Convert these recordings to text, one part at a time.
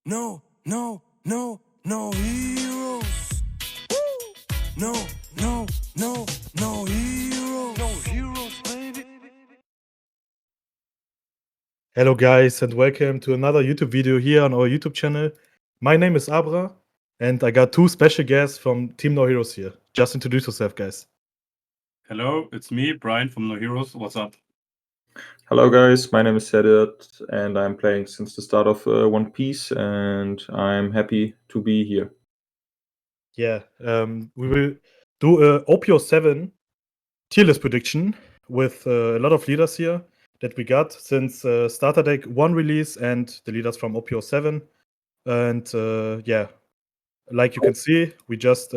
No heroes. No heroes. No heroes, baby. Hello guys and welcome to another YouTube video here on our YouTube channel. My name is Abra and I got two special guests from Team NoHEROES here. Just introduce yourself, guys. Hello, it's me, Brian from NoHEROES. What's up? Hello guys, my name is Sedat and I'm playing since the start of One Piece and I'm happy to be here. Yeah, we will do a OP-07 tier list prediction with a lot of leaders here that we got since Starter Deck 1 release and the leaders from OP-07. And yeah, like you can see, we just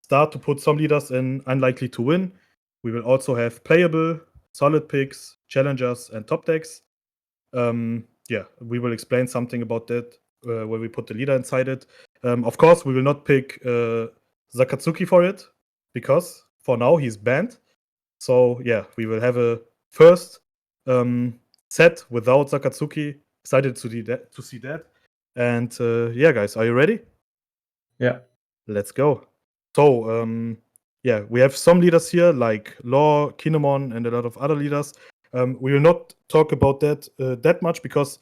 start to put some leaders in unlikely to win. We will also have playable, solid picks, challengers, and top decks. Yeah, we will explain something about that when we put the leader inside it. Of course, we will not pick Zakatsuki for it because for now he's banned. So yeah, we will have a first set without Zakatsuki. Excited to see that. And yeah, guys, are you ready? Yeah. Let's go. So, yeah, we have some leaders here like Law, Kinemon, and a lot of other leaders. We will not talk about that much because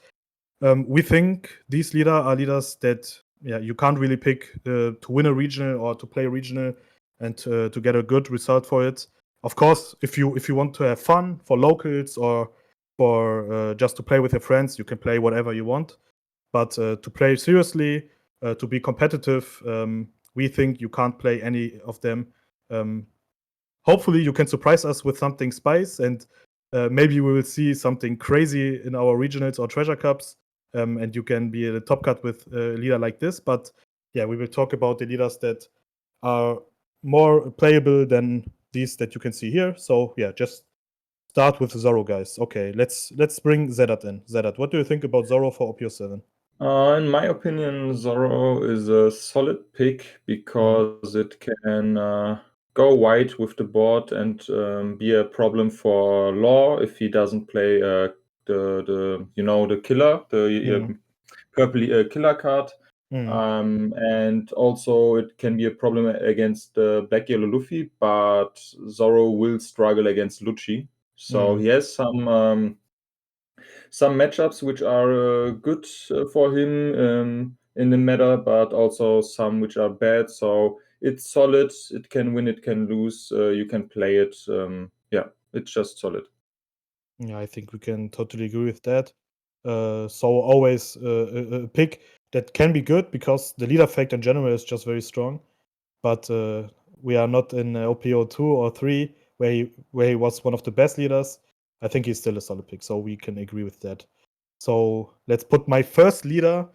we think these leaders are leaders that you can't really pick to win a regional or to play a regional and to get a good result for it. Of course, if you want to have fun for locals or for just to play with your friends, you can play whatever you want. But to play seriously, to be competitive, we think you can't play any of them. Hopefully, you can surprise us with something spice, and maybe we will see something crazy in our regionals or treasure cups, and you can be a top cut with a leader like this. But yeah, we will talk about the leaders that are more playable than these that you can see here. So yeah, just start with Zoro, guys. Okay, let's bring Zedat in. Zedat, what do you think about Zoro for OP-07? In my opinion, Zoro is a solid pick because it can go wide with the board and be a problem for Law if he doesn't play the killer, the purple killer card. And also it can be a problem against Black Yellow Luffy, but Zoro will struggle against Lucci. So he has some matchups which are good for him in the meta, but also some which are bad. So it's solid. It can win, it can lose. You can play it. Yeah, it's just solid. Yeah, I think we can totally agree with that. So always a pick that can be good because the leader fact in general is just very strong. But we are not in OPO 2 or 3 where he was one of the best leaders. I think he's still a solid pick, so we can agree with that. So let's put my first leader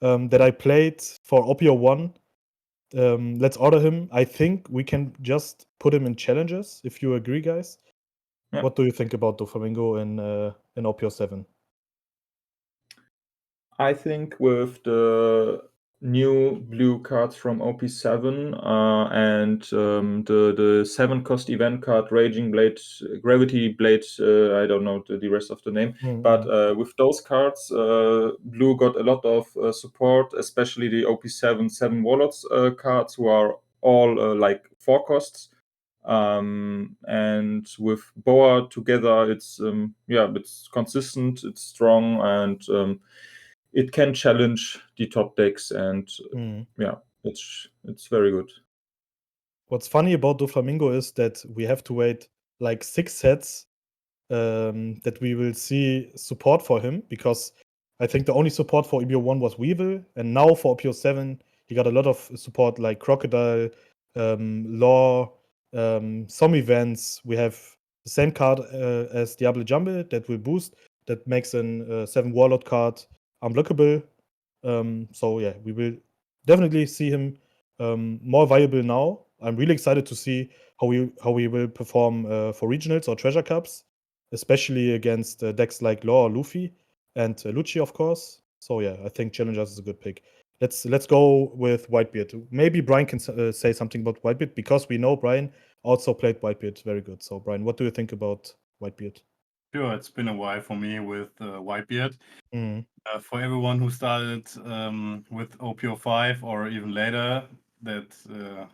that I played for OPO 1. Let's order him. I think we can just put him in challenges if you agree, guys. Yeah. What do you think about Doflamingo in OPO 7? I think with the new blue cards from OP-07 and the 7-cost event card, Raging Blade, Gravity Blade, I don't know the rest of the name, but with those cards, blue got a lot of support, especially the OP-7 7 Warlords cards, who are all like 4 costs. And with Boa together, it's consistent, it's strong, and it can challenge the top decks, and yeah, it's very good. What's funny about Doflamingo is that we have to wait like 6 sets that we will see support for him, because I think the only support for EBO1 was Weevil, and now for OPO7 he got a lot of support like Crocodile, Law, some events. We have the same card as Diable Jumble that will boost, that makes an 7 Warlord card unblockable. So yeah, we will definitely see him more viable now. I'm really excited to see how we will perform for regionals or treasure cups, especially against decks like Law or Luffy and Lucci, of course. So yeah, I think challengers is a good pick. Let's go with Whitebeard. Maybe Brian can say something about Whitebeard, because we know Brian also played Whitebeard very good. So Brian, what do you think about Whitebeard? Sure, it's been a while for me with Whitebeard. Mm. For everyone who started with OP-05 or even later, that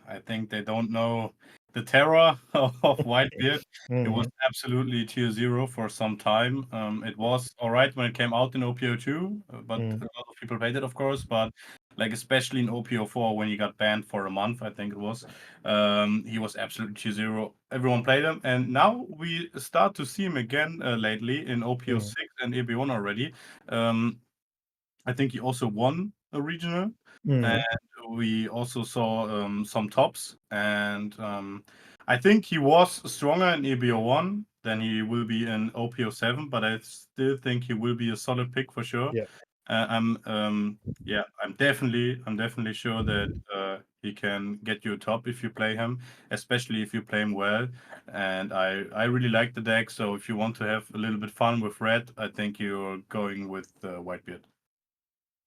I think they don't know the terror of Whitebeard. It was absolutely tier 0 for some time. It was all right when it came out in OP-02, but a lot of people played it, of course. But like especially in OP-04 when he got banned for a month, I think it was, he was absolutely tier 0. Everyone played him, and now we start to see him again lately in OP-06 and EB1 already. I think he also won a regional, and we also saw some tops. And I think he was stronger in EBO1 than he will be in OP-07, but I still think he will be a solid pick for sure. Yeah. I'm definitely sure that he can get you a top if you play him, especially if you play him well. And I really like the deck. So if you want to have a little bit fun with red, I think you're going with Whitebeard.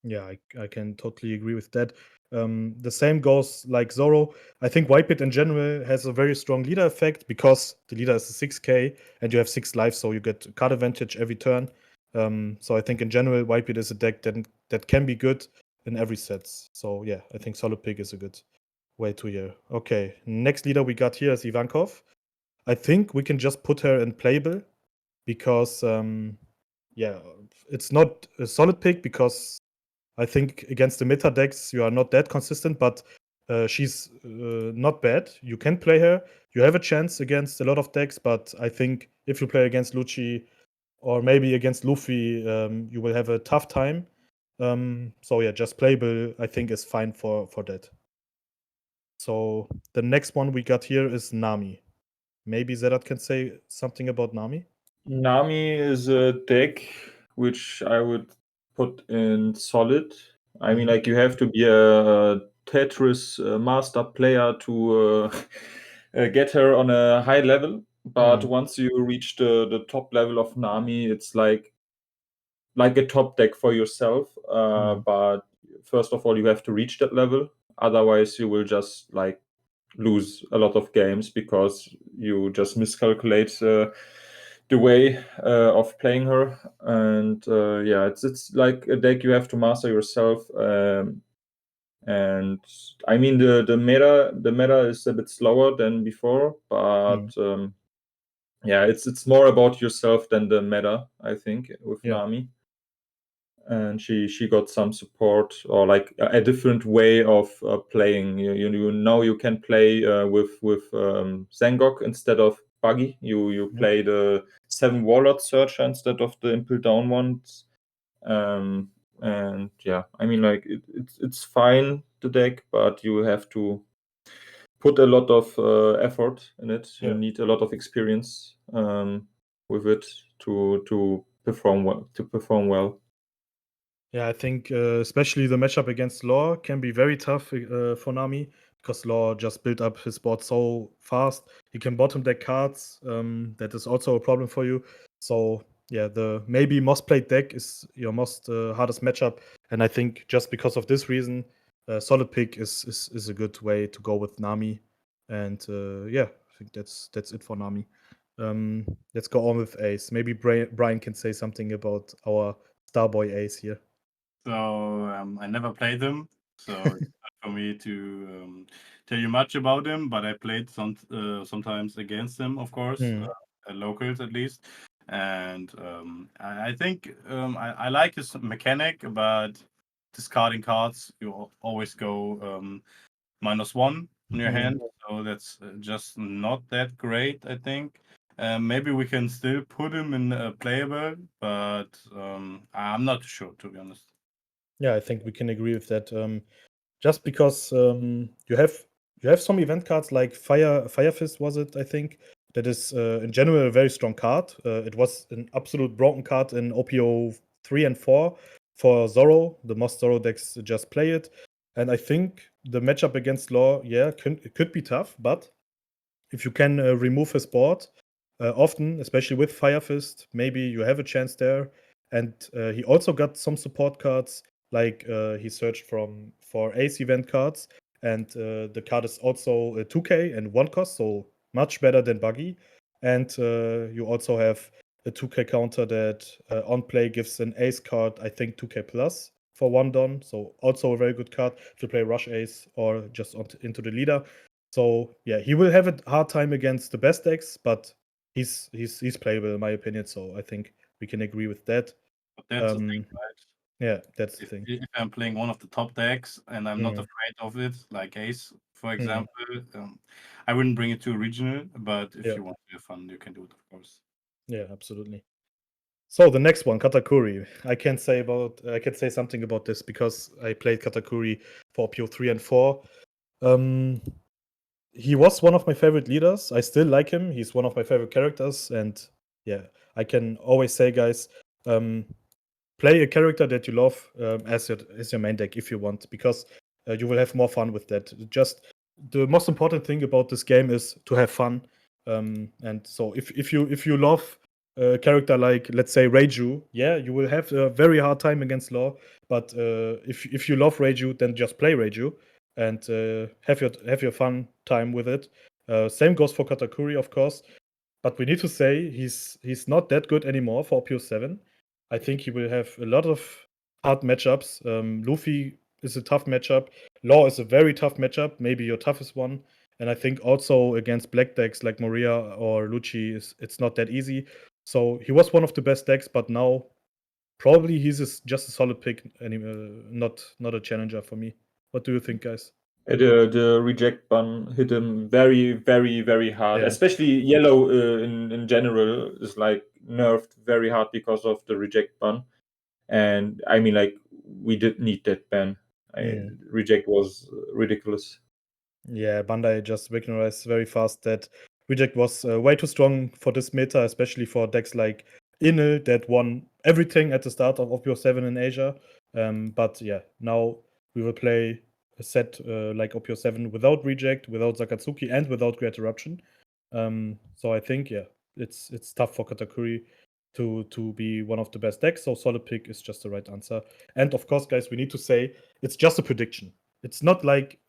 Yeah, I can totally agree with that. The same goes like Zoro. I think Whitebeard in general has a very strong leader effect because the leader is a 6k and you have 6 lives, so you get card advantage every turn. So I think in general, Whitebeard is a deck that can be good in every set. So yeah, I think Solid Pick is a good way to hear. Okay, next leader we got here is Ivankov. I think we can just put her in playable because yeah, it's not a solid pick because I think against the meta decks, you are not that consistent, but she's not bad. You can play her. You have a chance against a lot of decks, but I think if you play against Lucci or maybe against Luffy, you will have a tough time. So yeah, just playable, I think, is fine for that. So the next one we got here is Nami. Maybe Zerat can say something about Nami. Nami is a deck which I would put in solid. I mean, like you have to be a Tetris master player to get her on a high level. But once you reach the top level of Nami, it's like a top deck for yourself. But first of all, you have to reach that level. Otherwise, you will just like lose a lot of games because you just miscalculate the way of playing her. And yeah, it's like a deck you have to master yourself. And I mean the meta is a bit slower than before, but yeah, it's more about yourself than the meta, I think, with Yeah. Nami. And she got some support or like a different way of playing. You know you can play with Zangok instead of Buggy. You play the 7 Warlord Searcher instead of the Impel Down ones. And yeah, I mean like it's fine, the deck, but you have to put a lot of effort in it. You Yeah. need a lot of experience with it to perform well. Yeah, I think especially the matchup against Law can be very tough for Nami because Law just built up his board so fast. He can bottom deck cards. That is also a problem for you. So yeah, the maybe most played deck is your most hardest matchup, and I think just because of this reason, solid pick is a good way to go with Nami. And yeah, I think that's it for Nami. Let's go on with Ace. Maybe Brian can say something about our Starboy Ace here. So I never played them, so it's hard for me to tell you much about him. But I played sometimes against him, of course, at locals at least. And I think I like his mechanic, but discarding cards, you always go -1 on your hand, so that's just not that great, I think. Maybe we can still put him in playable, but I'm not sure, to be honest. Yeah, I think we can agree with that. Just because you have some event cards like Fire Fist, was it? I think that is in general a very strong card. It was an absolute broken card in OPO 3 and 4 for Zoro. The most Zoro decks just play it, and I think the matchup against Law, yeah, it could be tough. But if you can remove his board often, especially with Fire Fist, maybe you have a chance there. And he also got some support cards, like he searched for Ace event cards, and the card is also a 2k and 1 cost, so much better than Buggy. And you also have a 2k counter that on play gives an ace card, I think 2k plus for 1 Don. So also a very good card to play rush ace or just into the leader. So yeah, he will have a hard time against the best decks, but he's playable in my opinion. So I think we can agree with that. But that's the thing, right? Yeah, that's the thing. If I'm playing one of the top decks and I'm not Mm. afraid of it, like Ace, for Mm. example, I wouldn't bring it to a regional, but if Yeah. you want to have fun, you can do it, of course. Yeah, absolutely. So the next one, Katakuri. I can say something about this because I played Katakuri for OP-03 and 4. He was one of my favorite leaders. I still like him. He's one of my favorite characters, and yeah, I can always say, guys, play a character that you love as your main deck if you want, because you will have more fun with that. Just the most important thing about this game is to have fun. And so if you love a character like, let's say, Reiju, yeah, you will have a very hard time against Law. But if you love Reiju, then just play Reiju and have your fun time with it. Same goes for Katakuri, of course. But we need to say he's not that good anymore for OP-07. I think he will have a lot of hard matchups. Luffy is a tough matchup. Law is a very tough matchup, maybe your toughest one. And I think also against black decks like Moria or Lucci, it's not that easy. So he was one of the best decks, but now probably he's just a solid pick, not a challenger for me. What do you think, guys? The reject button hit him very, very, very hard. Yeah. Especially yellow in general is like nerfed very hard because of the reject button. And I mean, like, we did need that ban. Reject was ridiculous. Yeah, Bandai just recognized very fast that Reject was way too strong for this meta, especially for decks like Inel that won everything at the start of OP-07 in Asia. But yeah, now we will play a set like OP-07 without Reject, without Zakatsuki, and without Great Eruption. So I think, yeah, it's tough for Katakuri to be one of the best decks. So solid pick is just the right answer. And of course, guys, we need to say it's just a prediction. It's not like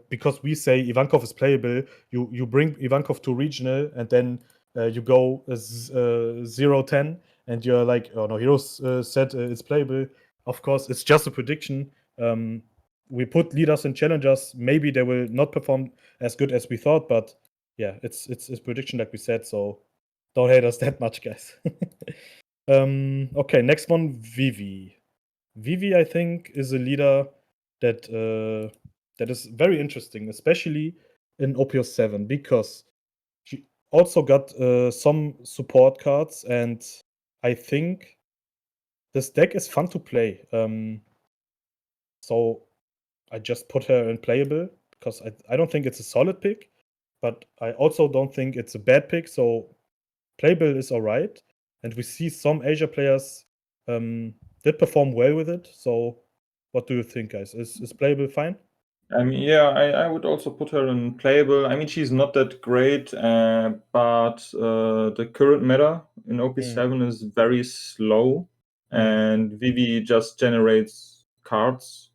because we say Ivankov is playable, you bring Ivankov to regional and then you go 0-10 and you're like, oh no, Heroes said it's playable. Of course, it's just a prediction. We put leaders and challengers. Maybe they will not perform as good as we thought, but yeah, it's prediction like we said. So don't hate us that much, guys. Okay, next one, Vivi. Vivi, I think, is a leader that is very interesting, especially in OP-07, because she also got some support cards, and I think this deck is fun to play. So I just put her in playable because I don't think it's a solid pick, but I also don't think it's a bad pick. So playable is alright, and we see some Asia players did perform well with it. So what do you think, guys? Is playable fine? I mean, yeah, I would also put her in playable. I mean, she's not that great, but the current meta in OP-07 is very slow, and Vivi just generates cards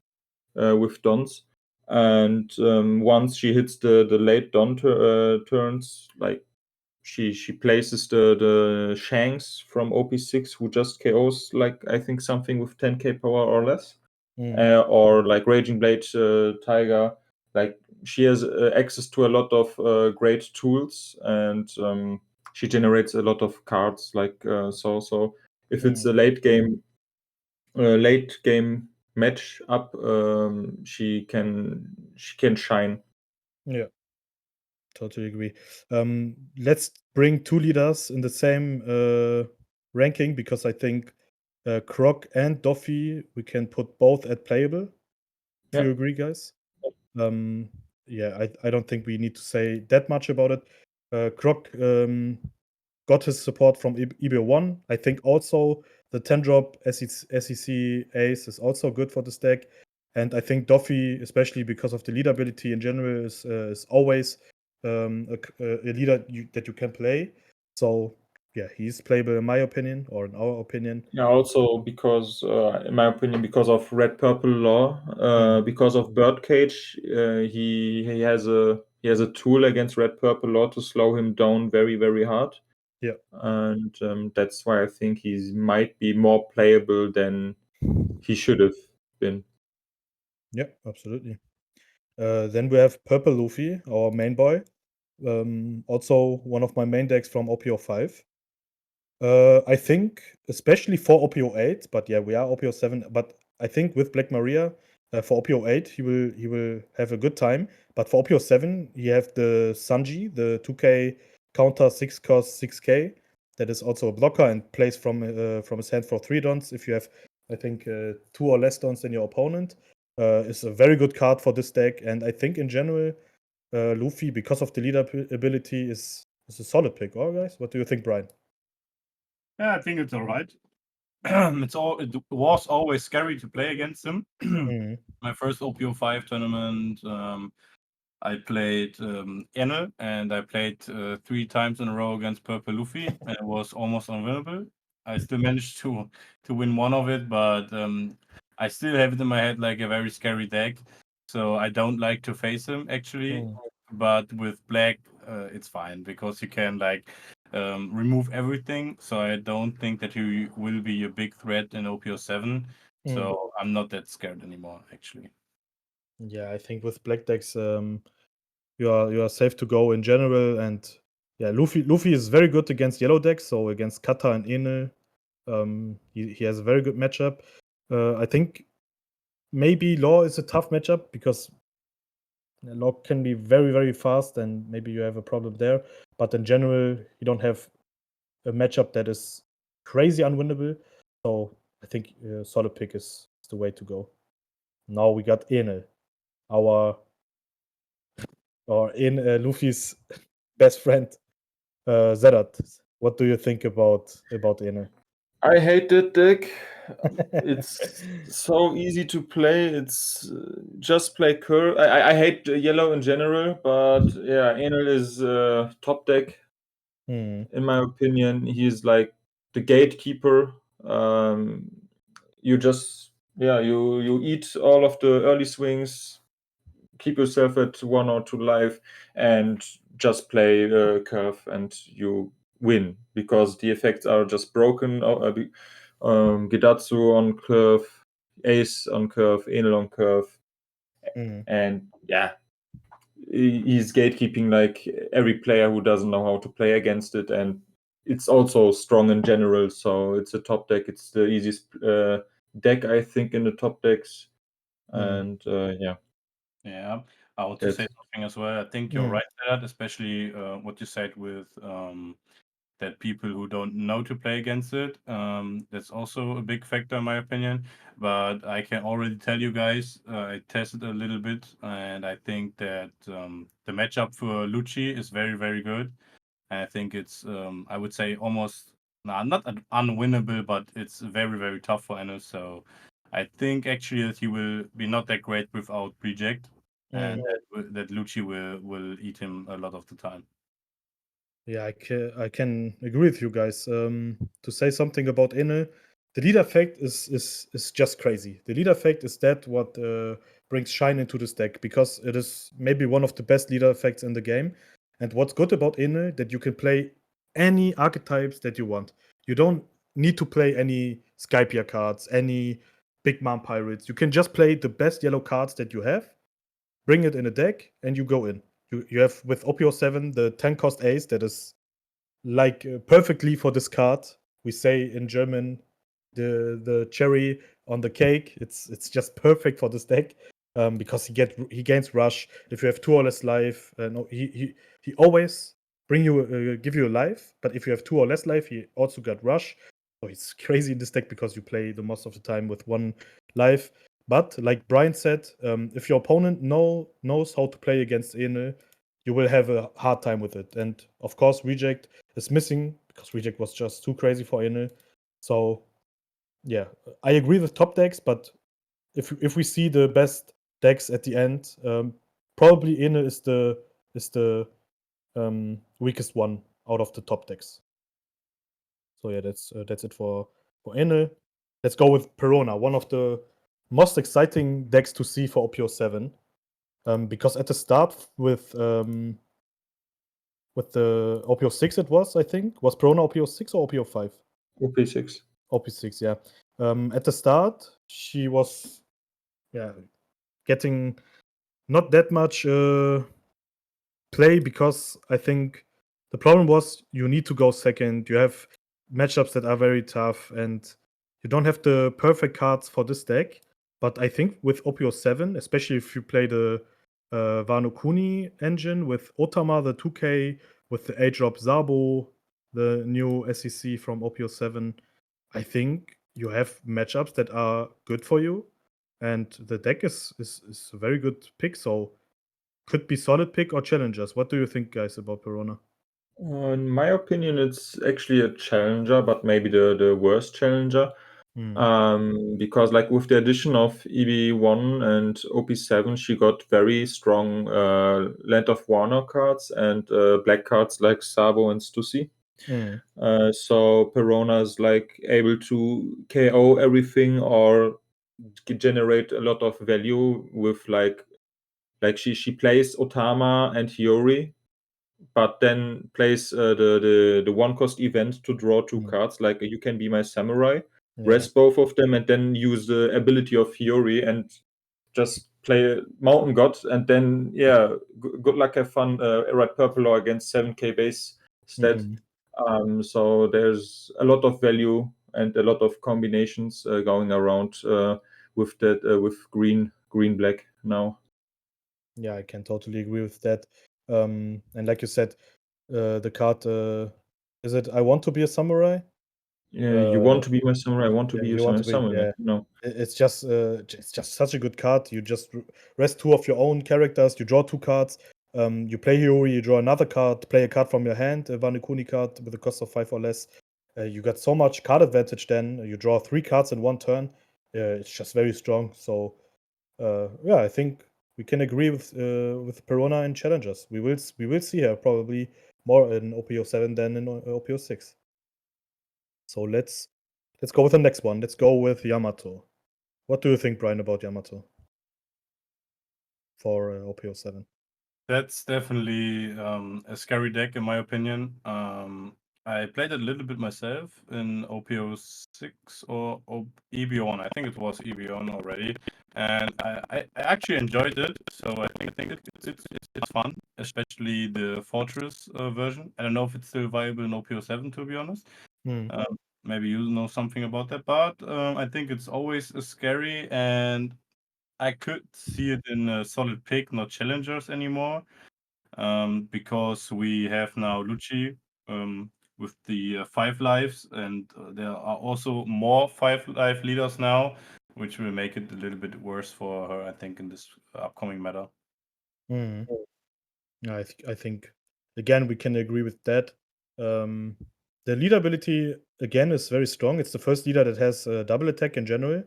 with Dons. And once she hits the late Don turns, like she places the Shanks from OP-6, who just KOs like I think something with 10k power or less. Or like Raging Blade Tiger, like she has access to a lot of great tools, and she generates a lot of cards. Like so, if it's a late game match up, she can shine. Yeah, totally agree. Let's bring two leaders in the same ranking because I think Croc and Doffy we can put both at playable. Do you agree, guys? Yeah, I don't think we need to say that much about it. Croc got his support from EB1. I think also the 10-drop SEC Ace is also good for this deck. And I think Doffy, especially because of the lead ability in general, is always a leader that you can play. So yeah, he's playable in my opinion, or in our opinion. Yeah, also because, in my opinion, because of red purple law, because of Birdcage, he has a tool against red purple law to slow him down very, very hard. Yeah. And that's why I think he might be more playable than he should have been. Yeah, absolutely. Then we have Purple Luffy, our main boy. Also one of my main decks from OP-05. I think especially for OP-08, but yeah, we are OP-07. But I think with Black Maria for OP-08, he will have a good time. But for OP-07, he have the Sanji, the 2K counter 6 cost 6K. That is also a blocker and plays from his hand for 3 dons. If you have, I think, 2 or less dons than your opponent, is a very good card for this deck. And I think in general, Luffy, because of the leader ability, is a solid pick. Oh, guys, what do you think, Brian? Yeah, I think it's all right. It was always scary to play against him. Mhm. My first OP-05 tournament, I played Enel, and I played 3 times in a row against Purple Luffy, and it was almost unwinnable. I still managed to win one of it, but I still have it in my head like a very scary deck. So I don't like to face him actually. Mm. But with black, it's fine because you can like remove everything. So I don't think that he will be a big threat in OP-07. Mm. So I'm not that scared anymore, actually. Yeah, I think with black decks, you are safe to go in general, and yeah, Luffy is very good against yellow decks, so against Kata and Enel, he has a very good matchup. I think maybe Law is a tough matchup because Law can be very, very fast, and maybe you have a problem there. But in general, you don't have a matchup that is crazy unwinnable. So I think solid pick is the way to go. Now we got Enel, our Luffy's best friend, Zerat. What do you think about Enel? I hate that deck. It's so easy to play. It's just play curve. I hate yellow in general, but yeah, Enel is top deck Hmm. in my opinion. He's like the gatekeeper. You just you eat all of the early swings, keep yourself at 1 or 2 life, and just play curve, and you win because the effects are just broken. Gedatsu on curve, Ace on curve, Enel on curve, Hmm. and yeah, he's gatekeeping like every player who doesn't know how to play against it, and it's also strong in general. So it's a top deck. It's the easiest deck I think in the top decks, and yeah. Yeah, I want to That's say something as well. I think you're right there, especially what you said with that people who don't know to play against it. That's also a big factor in my opinion. But I can already tell you guys, I tested a little bit, and I think that the matchup for Lucci is very, very good. And I think it's, I would say, almost not unwinnable, but it's very, very tough for Enel. So I think actually that he will be not that great without reject, and that Lucci will eat him a lot of the time. Yeah, I can agree with you guys. To say something about Enel, the lead effect is just crazy. The lead effect is that what brings shine into this deck because it is maybe one of the best leader effects in the game. And what's good about Enel that you can play any archetypes that you want. You don't need to play any Skypiea cards, any Big Mom Pirates. You can just play the best yellow cards that you have, bring it in a deck, and you go in. You have with OP-07 the 10 cost ace that is like perfectly for this card. We say in German the cherry on the cake. It's just perfect for this deck because he gains rush. If you have 2 or less life, no, he always give you a life. But if you have 2 or less life, he also got rush. So it's crazy in this deck because you play the most of the time with 1 life. But like Brian said, if your opponent knows how to play against Enel, you will have a hard time with it. And of course, reject is missing because reject was just too crazy for Enel. So yeah, I agree with top decks, but if we see the best decks at the end, probably Enel is the weakest one out of the top decks. So yeah, that's it for Enel. Let's go with Perona, one of the most exciting decks to see for OP-07. Because at the start with with the OP-06 it was, I think. Was Perona OP-06 or OP-05? OP-6. OP-6, yeah. At the start, she was getting not that much play because I think the problem was you need to go second. You have matchups that are very tough, and you don't have the perfect cards for this deck. But I think with OP-07, especially if you play the Wano Kuni engine with Otama, the 2K, with the A-drop Zabo, the new SEC from OP-07, I think you have matchups that are good for you. And the deck is a very good pick, so could be solid pick or challengers. What do you think, guys, about Perona? In my opinion, it's actually a challenger, but maybe the worst challenger. Because like with the addition of EB1 and OP-7, she got very strong Land of Warner cards and black cards like Sabo and Stussy. So Perona is like able to KO everything or generate a lot of value with like she plays Otama and Hiyori, but then plays the one cost event to draw two cards. Like you can be my samurai, rest both of them, and then use the ability of Hiyori and just play Mountain God, and then good luck, have fun. Red purple or against 7k base stat. So there's a lot of value and a lot of combinations going around with that with green black now. Yeah, I can totally agree with that. And like you said, the card is it I want to be a samurai? Yeah, you want to be my samurai. I want to be you your want to be, samurai. No. It's just such a good card. You just rest two of your own characters. You draw two cards. You play Hiyori. You draw another card. Play a card from your hand, a Wano Kuni card with a cost of 5 or less. You got so much card advantage. Then you draw 3 cards in one turn. It's just very strong. So I think we can agree with Perona and challengers. We will see her probably more in OP-07 than in OP-06. So let's go with the next one. Let's go with Yamato. What do you think, Brian, about Yamato for OP-07? That's definitely a scary deck, in my opinion. I played it a little bit myself in OP-06 or EB1. I think it was EB1 already, and I actually enjoyed it. So I think it's fun, especially the Fortress version. I don't know if it's still viable in OP-07, to be honest. Maybe you know something about that, but I think it's always scary, and I could see it in a solid pick, not challengers anymore, because we have now Lucci with the 5 lives, and there are also more 5 life leaders now, which will make it a little bit worse for her, I think, in this upcoming meta. Yeah, I think again we can agree with that. The leader ability again is very strong. It's the first leader that has double attack in general,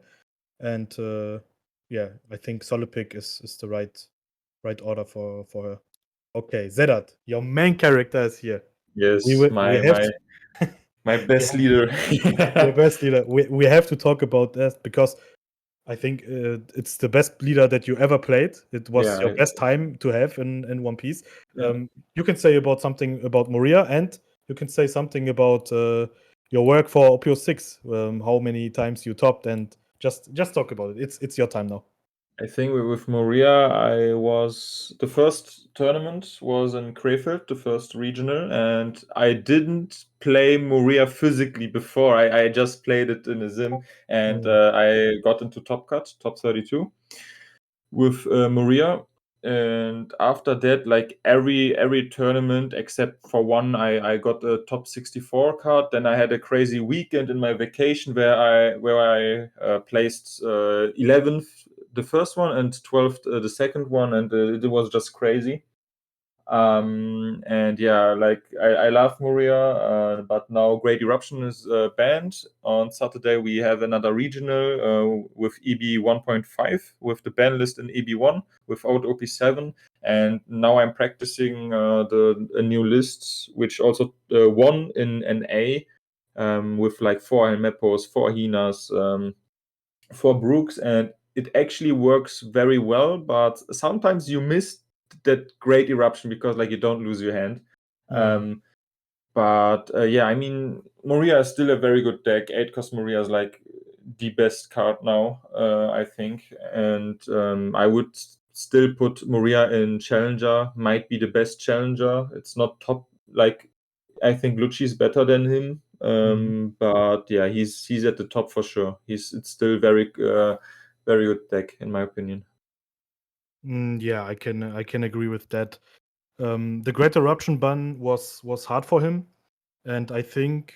and I think solid pick is the right order for her. Okay, Zedat, your main character is here. Yes, We have my best leader. your best leader. We have to talk about that because I think it's the best leader that you ever played. It was your best time to have in One Piece. You can say about something about Moria, and you can say something about your work for OP-06. How many times you topped, and just talk about it. It's your time now. I think with Moria, the first tournament was in Krefeld, the first regional, and I didn't play Moria physically before. I just played it in a sim, and I got into top 32 with Moria. And after that, like every tournament except for one, I got a top 64 card. Then I had a crazy weekend in my vacation where I placed 11th the first one and 12th the second one, and it was just crazy. And like I love Moria, but now Great Eruption is banned. On Saturday we have another regional with EB 1.5 with the ban list in EB1 without OP-7, and now I'm practicing a new list which also won in NA with like 4 Helmeppos, 4 Hinas, 4 Brooks, and it actually works very well, but sometimes you miss that Great Eruption because like you don't lose your hand. But yeah, I mean, Moria is still a very good deck. 8-cost Moria is like the best card now, I think. And I would still put Moria in Challenger, might be the best Challenger. It's not top, like, I think Lucci is better than him. But yeah, he's at the top for sure. It's still very good deck, in my opinion. Yeah, I can agree with that. The Great Eruption ban was hard for him, and I think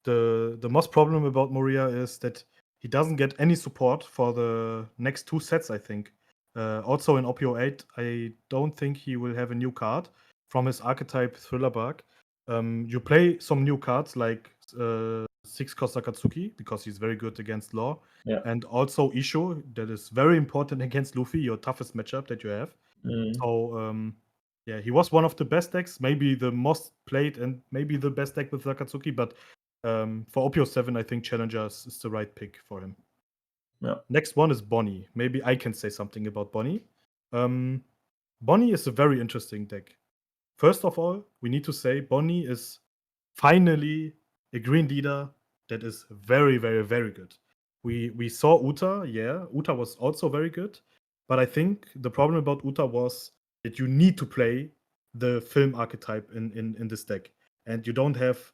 the most problem about Moria is that he doesn't get any support for the next 2 sets, I think. Also in OP-08, I don't think he will have a new card from his archetype Thriller Bark. You play some new cards like 6-cost Akatsuki, because he's very good against Law, Yeah. and also Isho, that is very important against Luffy, your toughest matchup that you have. So, yeah, he was one of the best decks, maybe the most played and maybe the best deck with Akatsuki, but for OP-07, I think Challenger is the right pick for him. Yeah. Next one is Bonnie. Maybe I can say something about Bonnie. Bonnie is a very interesting deck. First of all, we need to say Bonnie is finally a green leader that is very, very, very good. We saw Uta, yeah. Uta was also very good, but I think the problem about Uta was that you need to play the film archetype in this deck, and you don't have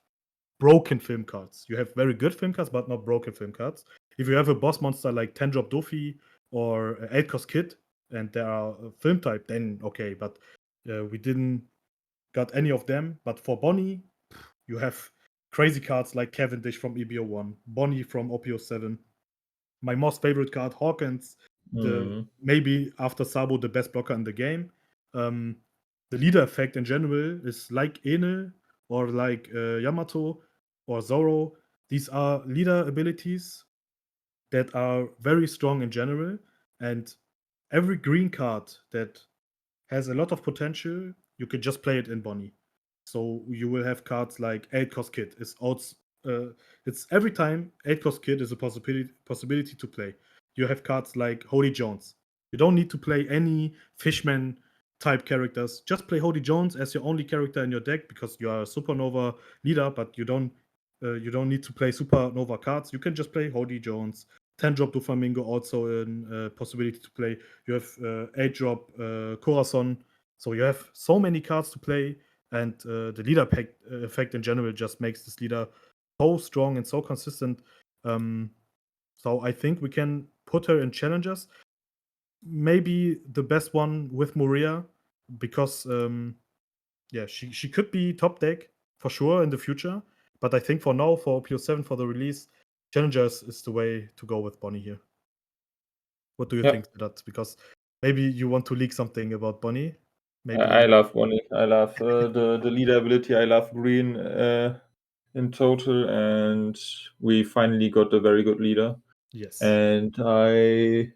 broken film cards. You have very good film cards, but not broken film cards. If you have a boss monster like 10-drop Dofi or 8-cost Kid, and they are film type, then okay, but we didn't got any of them. But for Bonnie, you have crazy cards like Cavendish from EBO1, Bonnie from OP-07. My most favorite card, Hawkins, the maybe after Sabo the best blocker in the game. The leader effect in general is like Enel or like Yamato or Zoro. These are leader abilities that are very strong in general, and every green card that has a lot of potential, you can just play it in Bonnie. So you will have cards like 8-cost Kid. It's every time 8-cost Kid is a possibility to play. You have cards like Holy Jones. You don't need to play any Fishman type characters. Just play Holy Jones as your only character in your deck because you are a Supernova leader, but you don't need to play Supernova cards. You can just play Holy Jones. 10-drop Doflamingo also a possibility to play. You have 8-drop Corazon. So you have so many cards to play, and the leader effect in general just makes this leader so strong and so consistent. So I think we can put her in challengers. Maybe the best one with Moria, because yeah, she could be top deck for sure in the future. But I think for now, for OP-07 for the release, challengers is the way to go with Bonnie here. What do you Yeah. think of that? Because maybe you want to leak something about Bonnie. Maybe I love Bonnie. I love the leader ability. I love green in total, and we finally got a very good leader. yes. And I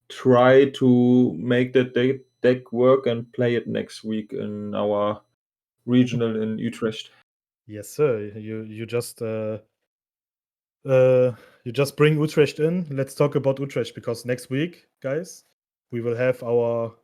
try to make that deck work and play it next week in our regional in Utrecht. Yes, sir. You just bring Utrecht in. Let's talk about Utrecht because next week, guys, we will have our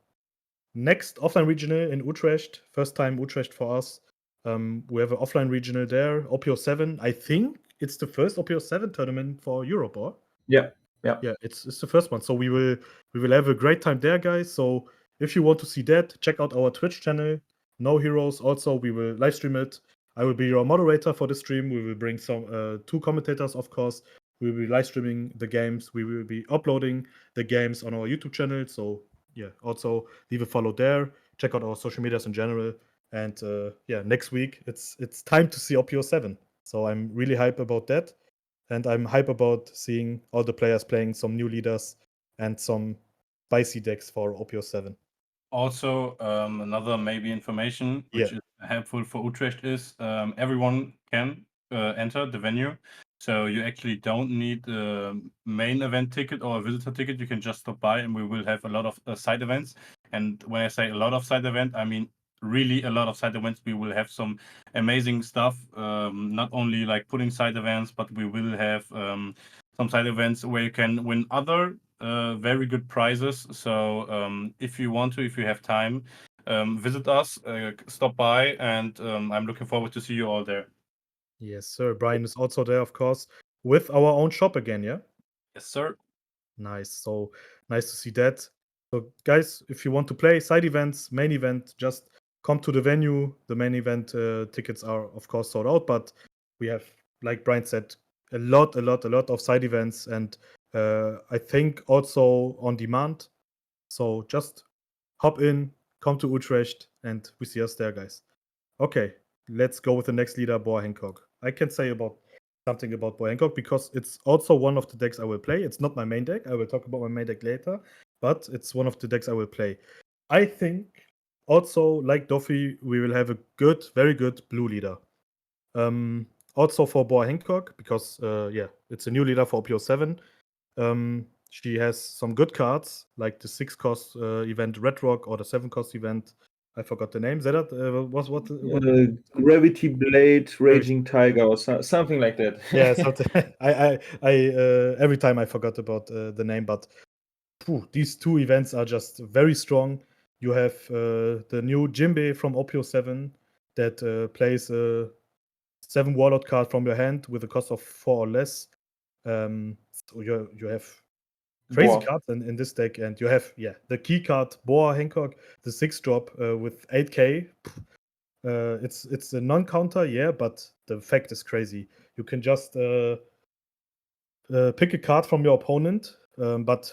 next offline regional in Utrecht. First time Utrecht for us. We have an offline regional there. OP-07. I think it's the first OP-07 tournament for Europe, or? Yeah. Yeah, it's the first one. So we will have a great time there, guys. So if you want to see that, check out our Twitch channel, NoHEROES. Also, we will live stream it. I will be your moderator for the stream. We will bring some 2 commentators, of course. We will be live streaming the games. We will be uploading the games on our YouTube channel. So yeah, also leave a follow there. Check out our social medias in general. And yeah, next week it's time to see OP-07. So I'm really hyped about that. And I'm hype about seeing all the players playing some new leaders and some spicy decks for OP-07. Also, another maybe information which Yeah. is helpful for Utrecht is everyone can enter the venue. So you actually don't need a main event ticket or a visitor ticket. You can just stop by, and we will have a lot of side events. And when I say a lot of side event, I mean really a lot of side events. We will have some amazing stuff. Not only like putting side events, but we will have some side events where you can win other very good prizes. So if you want to, if you have time, visit us, stop by, and I'm looking forward to see you all there. Yes, sir. Brian is also there, of course, with our own shop again, yeah? Yes, sir. Nice. So nice to see that. So, guys, if you want to play side events, main event, just come to the venue. The main event tickets are, of course, sold out, but we have, like Brian said, a lot of side events, and I think also on demand. So just hop in, come to Utrecht, and we see us there, guys. Okay, let's go with the next leader, Boar Hancock. I can say about something about Boar Hancock because it's also one of the decks I will play. It's not my main deck. I will talk about my main deck later, but it's one of the decks I will play. I think also, like Doffy, we will have a good, very good blue leader. Also for Boar Hancock, because yeah, it's a new leader for OP-07. She has some good cards, like the 6-cost event Red Rock or the 7-cost event. I forgot the name. Zedat, what? Gravity Blade, Raging Tiger, or something like that. Yeah, something. I every time I forgot about the name, but these two events are just very strong. You have the new Jimbe from OP-07 that plays a 7 Warlord card from your hand with a cost of 4 or less. So you have crazy Boar. cards in this deck, and you have the key card Boar Hancock, the 6-drop with 8k. It's a non-counter, but the effect is crazy. You can just pick a card from your opponent, but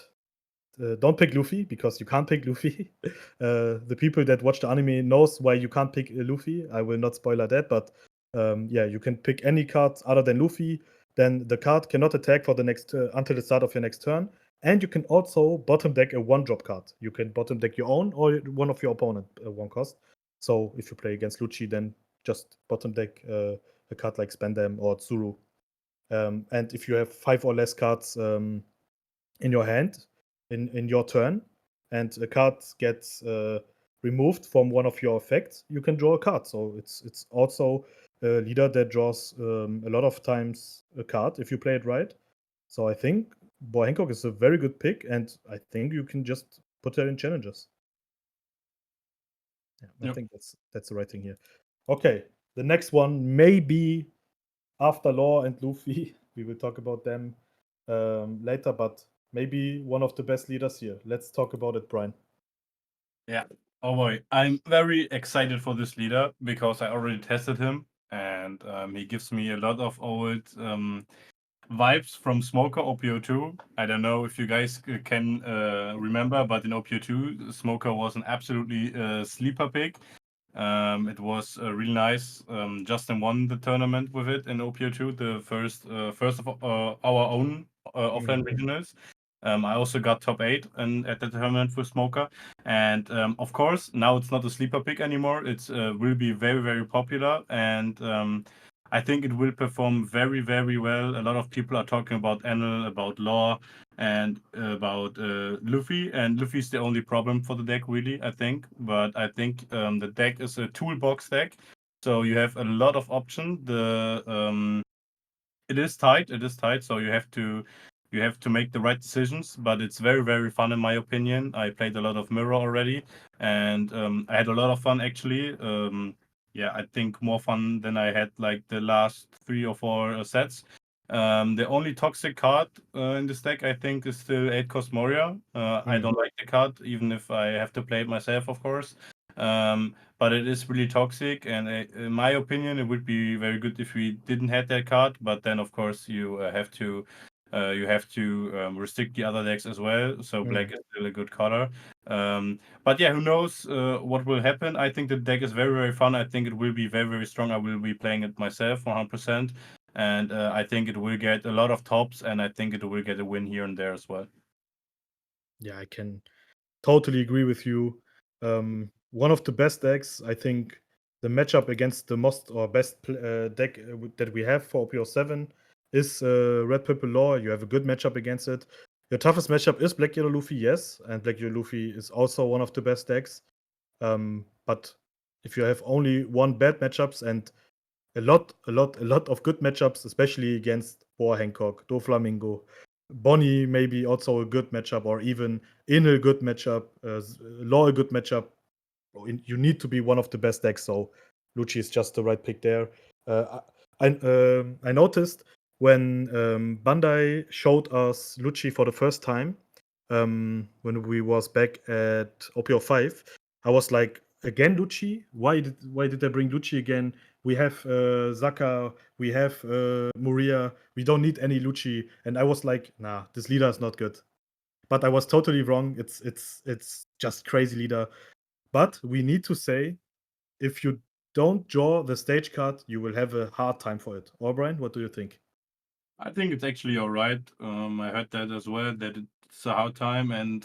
don't pick Luffy because you can't pick Luffy. The people that watch the anime knows why you can't pick Luffy. I will not spoiler that, but you can pick any card other than Luffy. Then the card cannot attack for the next until the start of your next turn. And you can also bottom deck a 1-drop card. You can bottom deck your own or one of your opponent 1 cost. So if you play against Lucci, then just bottom deck a card like Spandam or Tsuru. And if you have 5 or less cards in your hand in your turn, and a card gets removed from one of your effects, you can draw a card. So it's also a leader that draws a lot of times a card if you play it right. So I think Boar Hancock is a very good pick, and I think you can just put her in challenges. Yeah, I think that's the right thing here. Okay, the next one may be after Law and Luffy. We will talk about them later, but maybe one of the best leaders here. Let's talk about it, Brian. Yeah. Oh boy, I'm very excited for this leader because I already tested him, and he gives me a lot of old vibes from Smoker OP-02. I don't know if you guys can remember, but in OP-02, Smoker was an absolutely sleeper pick. It was really nice. Justin won the tournament with it in OP-02, the first of our own offline regionals. I also got top 8 at the tournament for Smoker. And of course, now it's not a sleeper pick anymore. It will be very, very popular. And I think it will perform very, very well. A lot of people are talking about Enel, about Law, and about Luffy. And Luffy's the only problem for the deck, really, I think. But I think the deck is a toolbox deck. So you have a lot of options. It is tight. So you have to make the right decisions, but it's very, very fun in my opinion. I played a lot of Mirror already, and I had a lot of fun actually. I think more fun than I had like the last 3 or 4 sets. The only toxic card in this deck, I think, is still 8-cost Moria. I don't like the card, even if I have to play it myself, of course. But it is really toxic, and in my opinion, it would be very good if we didn't have that card. But then, of course, you have to restrict the other decks as well. So black is still a good color. But yeah, who knows what will happen? I think the deck is very, very fun. I think it will be very, very strong. I will be playing it myself 100%, and I think it will get a lot of tops, and I think it will get a win here and there as well. Yeah, I can totally agree with you. One of the best decks, I think, the matchup against the most or best deck that we have for OP-07 is Red Purple Law. You have a good matchup against it. Your toughest matchup is Black Yellow Luffy, yes, and Black Yellow Luffy is also one of the best decks. But if you have only one bad matchups and a lot of good matchups, especially against Boar Hancock, Doflamingo, Bonnie maybe also a good matchup, or even in a good matchup, Law a good matchup. you need to be one of the best decks. So Lucci is just the right pick there. I noticed when Bandai showed us Lucci for the first time, when we was back at OP-05, I was like, again Lucci? Why did they bring Lucci again? We have Zaka, we have Muria, we don't need any Lucci. And I was like, nah, this leader is not good. But I was totally wrong. It's just crazy leader. But we need to say, if you don't draw the stage card, you will have a hard time for it. Or Brian, what do you think? I think it's actually all right. I heard that as well, that it's a hard time. And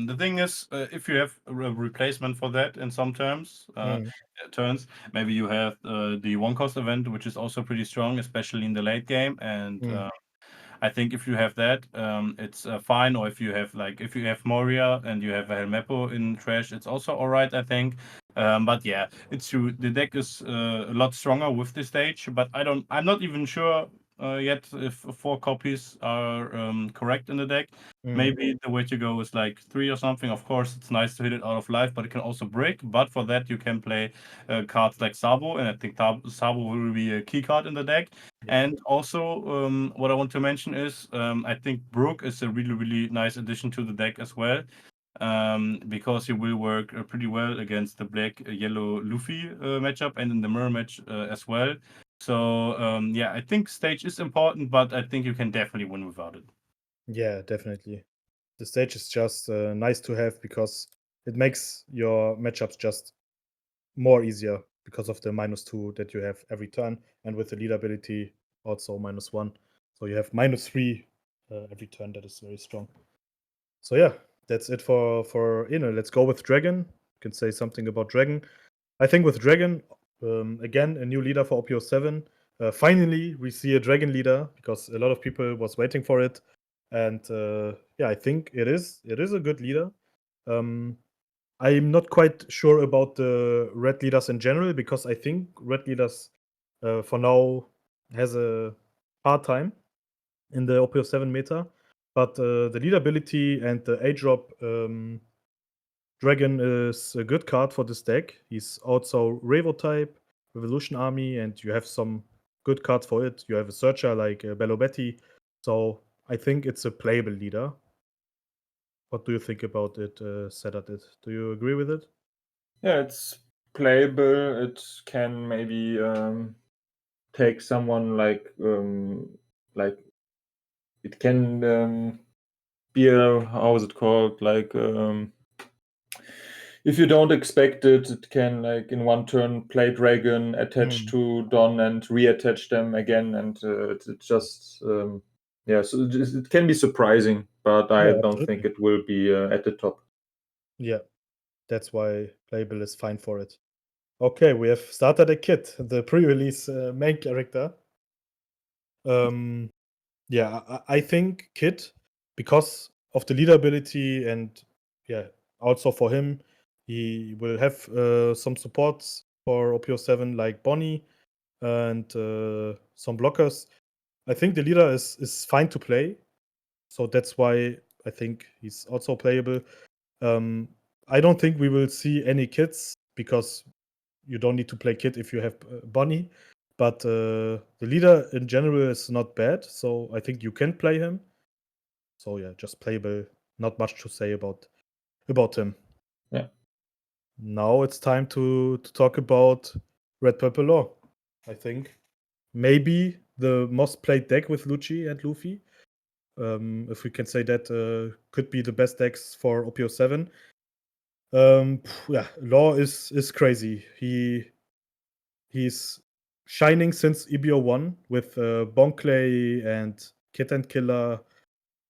the thing is, if you have a replacement for that in some turns, maybe you have the one cost event, which is also pretty strong, especially in the late game. And I think if you have that, it's fine. Or if you have Moria and you have a Helmeppo in trash, it's also all right, I think. But yeah, it's true. The deck is a lot stronger with this stage, but I'm not even sure yet if 4 copies are correct in the deck. Maybe the way to go is like 3 or something. Of course, it's nice to hit it out of life, but it can also break. But for that, you can play cards like Sabo, and I think Sabo will be a key card in the deck. And also, what I want to mention is I think Brook is a really, really nice addition to the deck as well, because he will work pretty well against the black-yellow Luffy matchup and in the mirror match as well. So, yeah, I think stage is important, but I think you can definitely win without it. Yeah, definitely. The stage is just nice to have because it makes your matchups just more easier because of the -2 that you have every turn, and with the lead ability also -1. So you have -3 every turn. That is very strong. So yeah, that's it for Inno. Let's go with Dragon. You can say something about Dragon. I think with Dragon, again, a new leader for OP-07. Finally, we see a Dragon leader because a lot of people was waiting for it. And yeah, I think it is a good leader. I'm not quite sure about the red leaders in general because I think red leaders for now has a hard time in the OP-07 meta. But the lead ability and the A drop Dragon is a good card for this deck. He's also Revo type, Revolution Army, and you have some good cards for it. You have a searcher like Bello Betty. So I think it's a playable leader. What do you think about it, Sedat? Do you agree with it? Yeah, it's playable. It can maybe take someone like it can be a, how is it called, like if you don't expect it, it can, like, in one turn play Dragon, attach to Don, and reattach them again, and it just yeah. So it can be surprising, but I Yeah, don't think absolutely. it will be at the top. Yeah, that's why playable is fine for it. Okay, we have started a kit, the pre-release main character. Yeah, I think Kit, because of the leader ability and yeah, also for him, he will have some supports for OP-07 like Bonnie and some blockers. I think the leader is fine to play, so that's why I think he's also playable. I don't think we will see any kits because you don't need to play Kit if you have Bonnie. But the leader in general is not bad, so I think you can play him. So yeah, just playable. Not much to say about him. Yeah. Now it's time to talk about Red Purple Law. I think maybe the most played deck with Lucci and Luffy. If we can say that, could be the best decks for OP-07. Yeah, Law is crazy. He's shining since EBO1 with Bonkley and Kitten Killer.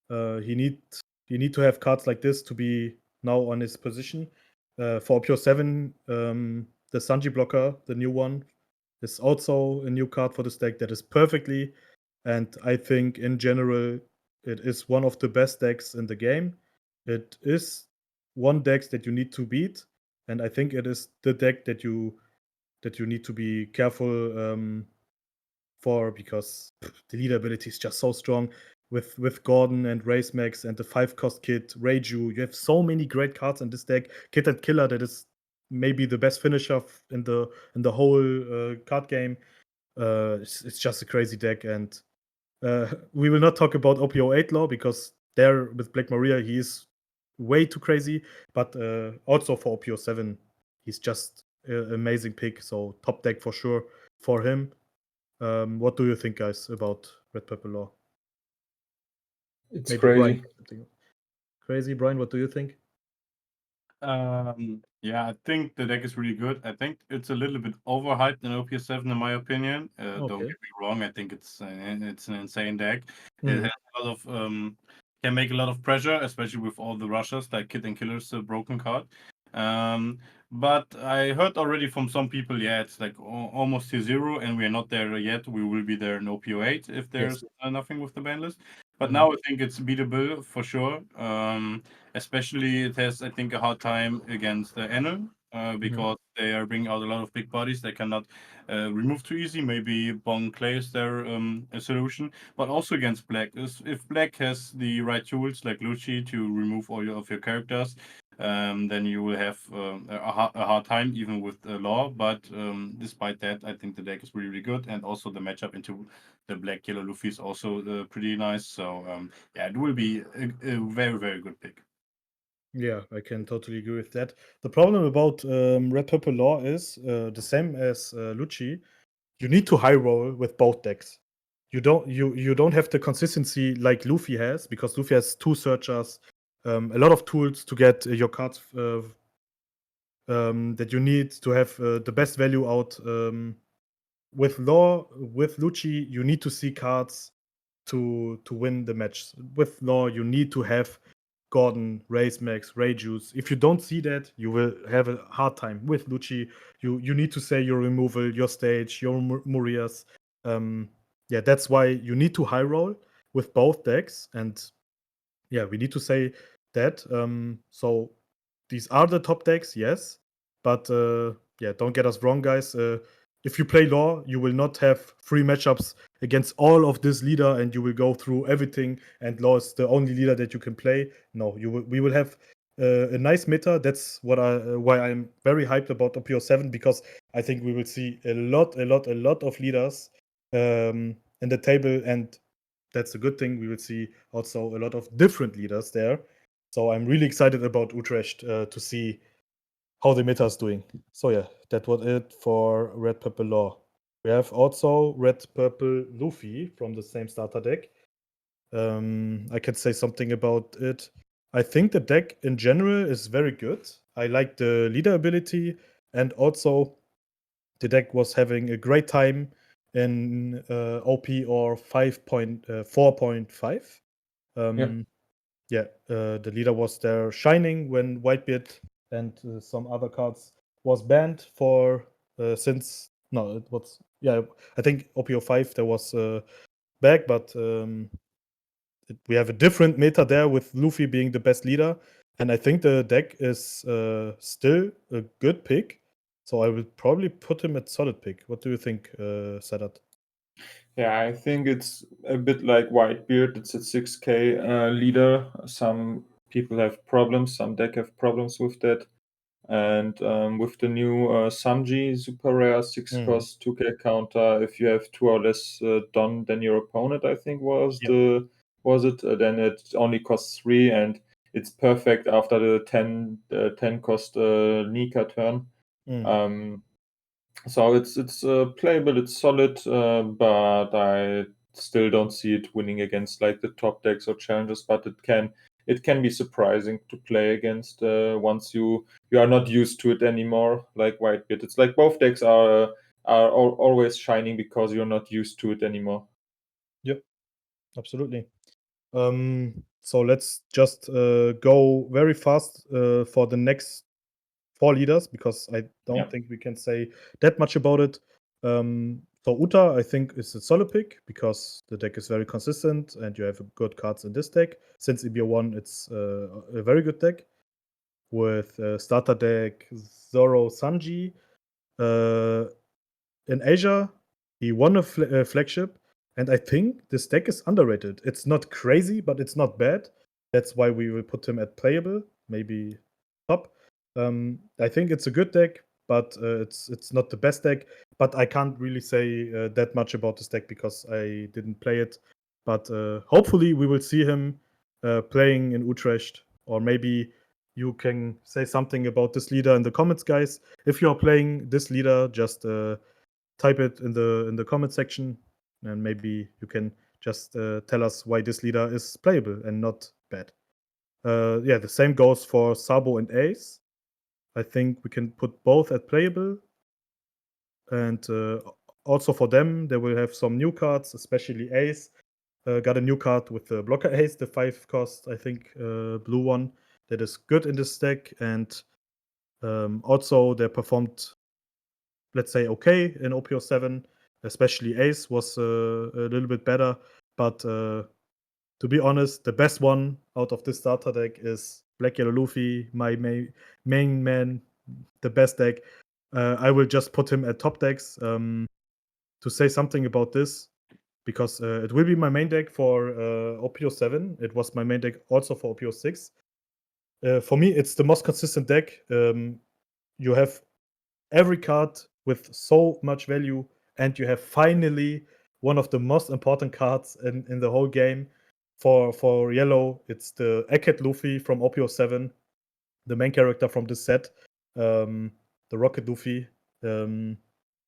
He need to have cards like this to be now on his position. For OP-07, the Sanji blocker, the new one, is also a new card for this deck that is perfectly. And I think in general, it is one of the best decks in the game. It is one deck that you need to beat, and I think it is the deck that you need to be careful for because the leader ability is just so strong with Gordon and Race Max and the 5 cost kit, Reiju. You have so many great cards in this deck. Kit and Killer that is maybe the best finisher in the whole card game. It's just a crazy deck, and we will not talk about OP-08 Law because there with Black Maria he is way too crazy. But also for OP-07, he's just an amazing pick. So top deck for sure for him. What do you think, guys, about Red Purple Law? It's Maybe crazy. Brian. Something crazy, Brian. What do you think? Yeah, I think the deck is really good. I think it's a little bit overhyped in OP-07, in my opinion. Don't Okay. get me wrong. I think it's an insane deck. It Mhm. has a lot of can make a lot of pressure, especially with all the rushers like Kid and Killer's broken card. But I heard already from some people, yeah, it's like almost to zero, and we are not there yet. We will be there in OP-08 if there's nothing with the ban list. But Mhm. now I think it's beatable for sure. Especially it has, I think, a hard time against the Enel because they are bringing out a lot of big bodies they cannot remove too easy. Maybe Bong Clay is their a solution, but also against Black. If Black has the right tools like Lucci to remove all of your characters, then you will have a hard time even with Law. But despite that, I think the deck is really, really good, and also the matchup into the Black Killer Luffy is also pretty nice. So yeah, it will be a very, very good pick. Yeah, I can totally agree with that. The problem about Red Purple Law is the same as Lucci. You need to high roll with both decks. You don't have the consistency like Luffy has because Luffy has two searchers, a lot of tools to get your cards that you need to have the best value out. With Law, with Lucci, you need to see cards to win the match. With Law, you need to have Gordon, Race Max, Ray Juice. If you don't see that, you will have a hard time. With Lucci, you need to say your removal, your stage, your Murias. Yeah, that's why you need to high roll with both decks. And yeah, we need to say that. So these are the top decks, yes. But yeah, don't get us wrong, guys. If you play Law, you will not have free matchups against all of this leader, and you will go through everything. And Law is the only leader that you can play. No, we will have a nice meta. That's why I'm very hyped about OP-07 because I think we will see a lot of leaders in the table, and that's a good thing. We will see also a lot of different leaders there. So I'm really excited about Utrecht to see how the meta is doing. So yeah, that was it for Red Purple Law. We have also Red Purple Luffy from the same starter deck. I can say something about it. I think the deck in general is very good. I like the leader ability, and also the deck was having a great time in OP or 4.5. Yeah, the leader was there shining when Whitebeard and some other cards was banned for since no, it was I think OP-05 there was back, but we have a different meta there with Luffy being the best leader, and I think the deck is still a good pick. So I would probably put him at solid pick. What do you think, Sadat? Yeah, I think it's a bit like Whitebeard. It's a 6K leader. Some people have problems, some deck have problems with that. And with the new Samji super rare 6 cost 2K counter, if you have 2 or less done than your opponent, I think was it, then it only costs 3, and it's perfect after the 10 cost Nika turn. So it's playable, it's solid, but I still don't see it winning against like the top decks or challenges. But it can be surprising to play against once you are not used to it anymore. Like Whitebeard, it's like both decks are always shining because you're not used to it anymore. Yep, absolutely. So let's just go very fast for the next 4 leaders because I don't think we can say that much about it. So Uta, I think, is a solid pick because the deck is very consistent and you have good cards in this deck. Since EBO1, it's a very good deck with starter deck Zoro Sanji. In Asia, he won a flagship, and I think this deck is underrated. It's not crazy, but it's not bad. That's why we will put him at playable, maybe top. I think it's a good deck, but it's not the best deck. But I can't really say that much about this deck because I didn't play it. But hopefully we will see him playing in Utrecht, or maybe you can say something about this leader in the comments, guys. If you're playing this leader, just type it in the comment section, and maybe you can just tell us why this leader is playable and not bad. Yeah, the same goes for Sabo and Ace. I think we can put both at playable. And also for them, they will have some new cards, especially Ace. Got a new card with the blocker Ace, the 5 cost, I think, blue one, that is good in this deck. And also, they performed, let's say, okay in OP-07. Especially Ace was a little bit better. But to be honest, the best one out of this starter deck is Black Yellow Luffy, my main man, the best deck. I will just put him at top decks to say something about this because it will be my main deck for OP-07. It was my main deck also for OP-06. For me, it's the most consistent deck. You have every card with so much value, and you have finally one of the most important cards in the whole game. For yellow, it's the Egghead Luffy from OP-07, the main character from this set, the Rocket Luffy.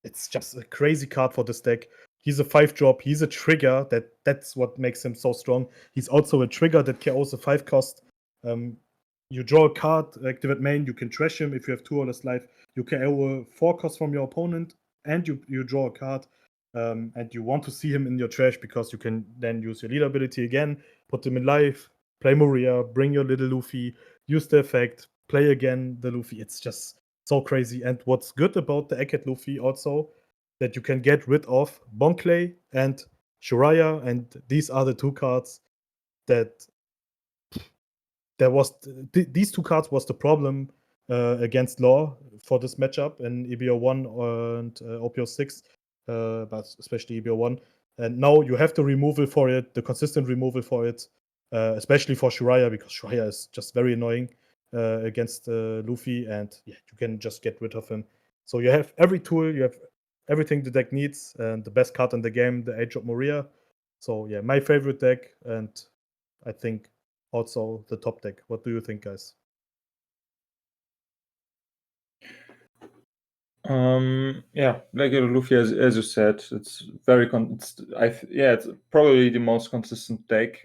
It's just a crazy card for this deck. He's a 5-drop. He's a trigger. That's what makes him so strong. He's also a trigger that KOs a 5 cost. You draw a card, activate main. You can trash him if you have 2 or less life. You KO a 4 cost from your opponent, and you draw a card. And you want to see him in your trash because you can then use your leader ability again, put him in life, play Moria, bring your little Luffy, use the effect, play again the Luffy. It's just so crazy. And what's good about the Egghead Luffy also, that you can get rid of Bonclay and Shiraya, and these are the 2 cards that there was these 2 cards was the problem against Law for this matchup in EBO1 and OP-06, but especially EBO1. And now you have the removal for it, the consistent removal for it, especially for Shiraya, because Shiraya is just very annoying against Luffy, and yeah, you can just get rid of him. So you have every tool, you have everything the deck needs, and the best card in the game, the Age of Moria. So yeah, my favorite deck, and I think also the top deck. What do you think, guys? Yeah, Black Yellow Luffy, as you said, it's very it's probably the most consistent deck.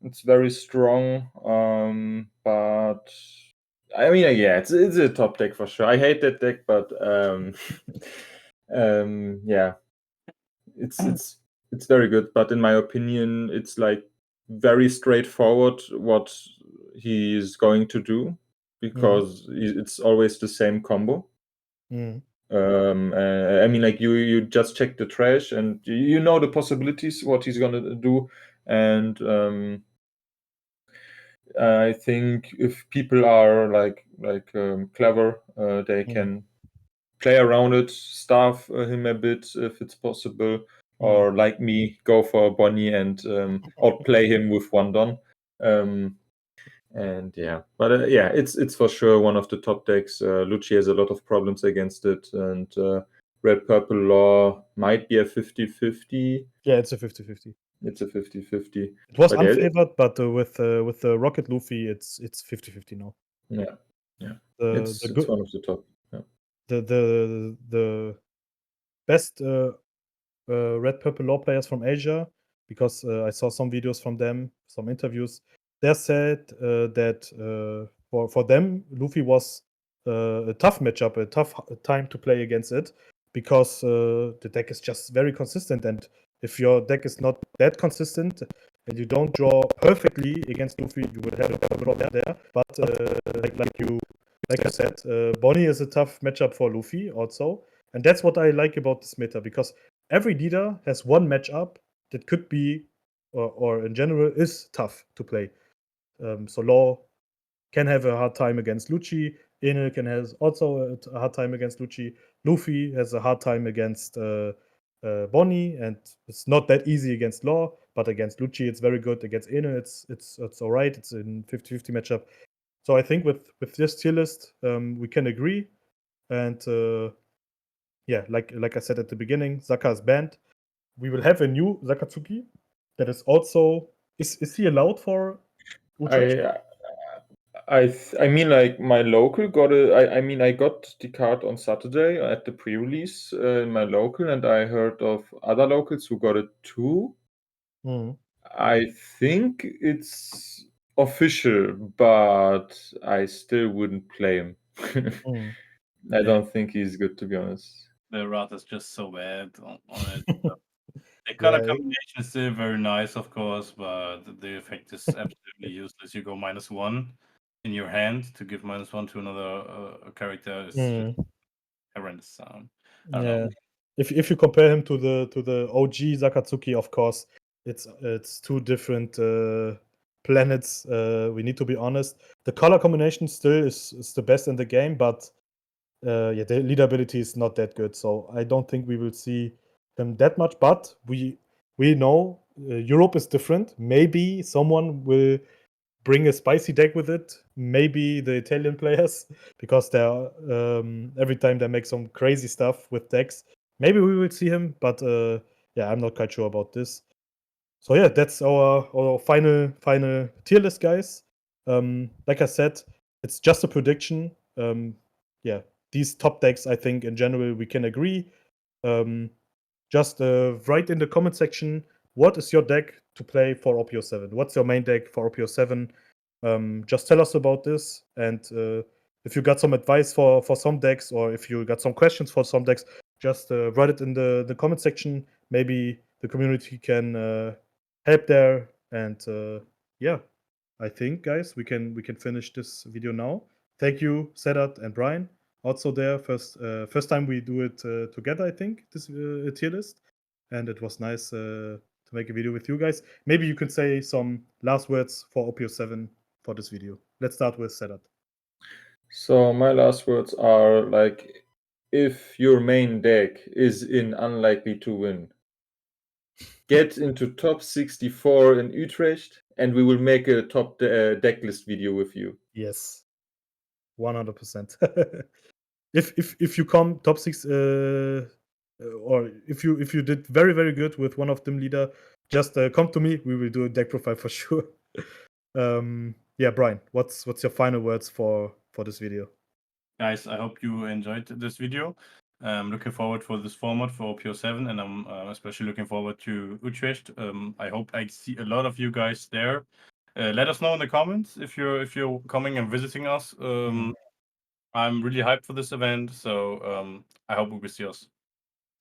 It's very strong, but I mean, yeah, it's a top deck for sure. I hate that deck, but yeah, it's very good. But in my opinion, it's like very straightforward what he is going to do because it's always the same combo. I mean, like you just check the trash and you know the possibilities what he's gonna do, and I think if people are clever, they can play around it, starve him a bit if it's possible, or like me, go for Bonnie and outplay him with 1 Don. And yeah, but yeah, it's for sure one of the top decks. Lucci has a lot of problems against it, and Red Purple Law might be a 50-50. Yeah, it's a 50-50. It's a 50-50. It was But yeah, unfavored, but with the Rocket Luffy, it's 50-50 now. yeah. It's one of the top. Yeah. The best Red Purple Law players from Asia, because I saw some videos from them, some interviews. They said that for them, Luffy was a tough matchup, a tough time to play against it, because the deck is just very consistent. And if your deck is not that consistent and you don't draw perfectly against Luffy, you will have a problem there. But like I said, Bonnie is a tough matchup for Luffy also. And that's what I like about this meta, because every leader has one matchup that could be, or in general, is tough to play. So Law can have a hard time against Lucci. Enel can has also a hard time against Lucci. Luffy has a hard time against Bonnie, and it's not that easy against Law, but against Lucci it's very good. Against Enel it's alright. It's in 50-50 matchup. So I think with this tier list, we can agree. And yeah, like I said at the beginning, Saka is banned. We will have a new Sakatsuki that is also is he allowed for Utrecht? I mean, like my local got I got the card on Saturday at the pre-release in my local, and I heard of other locals who got it too. Mhm. I think it's official, but I still wouldn't play him. Mhm. I don't think he's good, to be honest. The rat is just so bad on it. The Yeah, color combination is still very nice, of course, but the effect is absolutely useless. You go -1 in your hand to give -1 to another character is just mhm. horrendous. I don't Yeah. know. If you compare him to the OG Sakatsuki, of course, it's two different planets. We need to be honest. The color combination still is the best in the game, but yeah, the lead ability is not that good. So I don't think we will see him that much. But we know Europe is different. Maybe someone will bring a spicy deck with it. Maybe the Italian players, because they're every time they make some crazy stuff with decks. Maybe we will see him, but yeah, I'm not quite sure about this. So yeah, that's our final tier list, guys. Like I said, it's just a prediction. Yeah, these top decks, I think in general we can agree. Um, just write in the comment section what is your deck to play for OP-07. What's your main deck for OP-07? Just tell us about this, and if you got some advice for some decks, or if you got some questions for some decks, just write it in the comment section. Maybe the community can help there. And yeah, I think, guys, we can finish this video now. Thank you, Sedat and Brian. Also there, first time we do it together, I think, this tier list. And it was nice to make a video with you guys. Maybe you can say some last words for OP-07 for this video. Let's start with Sedat. So my last words are like, if your main deck is in unlikely to win, get into top 64 in Utrecht, and we will make a top deck list video with you. Yes, 100%. If you come top 6, or if you did very good with one of them leader, just come to me. We will do a deck profile for sure. Yeah, Brian, what's your final words for this video? Guys, I hope you enjoyed this video. I'm looking forward for this format for OP-07, and I'm especially looking forward to Utrecht. I hope I see a lot of you guys there. Let us know in the comments if you're coming and visiting us. I'm really hyped for this event, so I hope we will see us.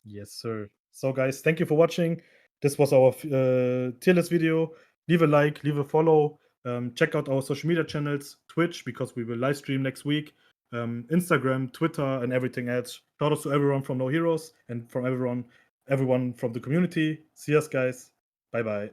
Yes, sir. So, guys, thank you for watching. This was our tier list video. Leave a like, leave a follow. Check out our social media channels, Twitch, because we will live stream next week, Instagram, Twitter, and everything else. Shout out to everyone from NoHEROES and from everyone from the community. See us, guys. Bye bye.